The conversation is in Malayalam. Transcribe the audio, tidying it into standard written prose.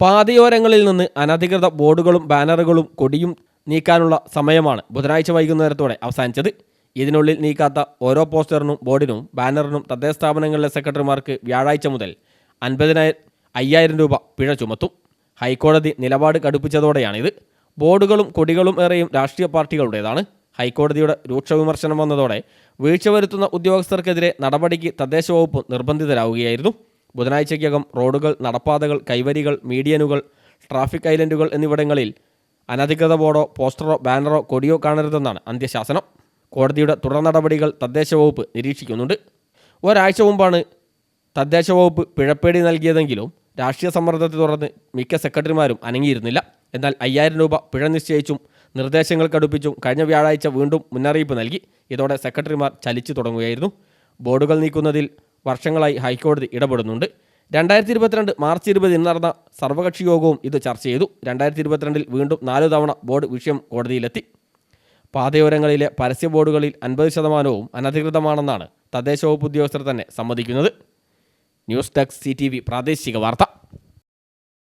പാതയോരങ്ങളിൽ നിന്ന് അനധികൃത ബോർഡുകളും ബാനറുകളും കൊടിയും നീക്കാനുള്ള സമയമാണ് ബുധനാഴ്ച വൈകുന്നേരത്തോടെ അവസാനിച്ചത്. ഇതിനുള്ളിൽ നീക്കാത്ത ഓരോ പോസ്റ്ററിനും ബോർഡിനും ബാനറിനും തദ്ദേശ സ്ഥാപനങ്ങളിലെ സെക്രട്ടറിമാർക്ക് വ്യാഴാഴ്ച മുതൽ 50,000 രൂപ പിഴ ചുമത്തും. ഹൈക്കോടതി നിലപാട് കടുപ്പിച്ചതോടെയാണിത്. ബോർഡുകളും കൊടികളും ഏറെയും രാഷ്ട്രീയ പാർട്ടികളുടേതാണ്. ഹൈക്കോടതിയുടെ രൂക്ഷ വിമർശനം വന്നതോടെ വീഴ്ച വരുത്തുന്ന ഉദ്യോഗസ്ഥർക്കെതിരെ നടപടിക്ക് തദ്ദേശ വകുപ്പ് നിർബന്ധിതരാവുകയായിരുന്നു. ബുധനാഴ്ചയ്ക്കകം റോഡുകൾ, നടപ്പാതകൾ, കൈവരികൾ, മീഡിയനുകൾ, ട്രാഫിക് ഐലൻഡുകൾ എന്നിവിടങ്ങളിൽ അനധികൃത ബോർഡോ പോസ്റ്ററോ ബാനറോ കൊടിയോ കാണരുതെന്നാണ് അന്ത്യശാസനം. കോടതിയുടെ തുടർ നടപടികൾ തദ്ദേശ വകുപ്പ് നിരീക്ഷിക്കുന്നുണ്ട്. ഒരാഴ്ച മുമ്പാണ് തദ്ദേശ വകുപ്പ് പിഴപ്പേടി നൽകിയതെങ്കിലും രാഷ്ട്രീയ സമ്മർദ്ദത്തെ തുടർന്ന് മിക്ക സെക്രട്ടറിമാരും അനങ്ങിയിരുന്നില്ല. എന്നാൽ 5,000 രൂപ പിഴ നിശ്ചയിച്ചും നിർദ്ദേശങ്ങൾ കടുപ്പിച്ചും കഴിഞ്ഞ വ്യാഴാഴ്ച വീണ്ടും മുന്നറിയിപ്പ് നൽകി. ഇതോടെ സെക്രട്ടറിമാർ ചലിച്ചു തുടങ്ങുകയായിരുന്നു. ബോർഡുകൾ നീക്കുന്നതിൽ വർഷങ്ങളായി ഹൈക്കോടതി ഇടപെടുന്നുണ്ട്. 2022 മാർച്ച് 20 നടന്ന സർവകക്ഷി യോഗവും ഇത് ചർച്ച ചെയ്തു. 2022 വീണ്ടും 4 തവണ ബോർഡ് വിഷയം കോടതിയിലെത്തി. പാതയോരങ്ങളിലെ പരസ്യ ബോർഡുകളിൽ 50% അനധികൃതമാണെന്നാണ് തദ്ദേശ വകുപ്പ് ഉദ്യോഗസ്ഥർ തന്നെ സമ്മതിക്കുന്നത്. ന്യൂസ് ഡെസ്ക് CTV പ്രാദേശിക വാർത്ത.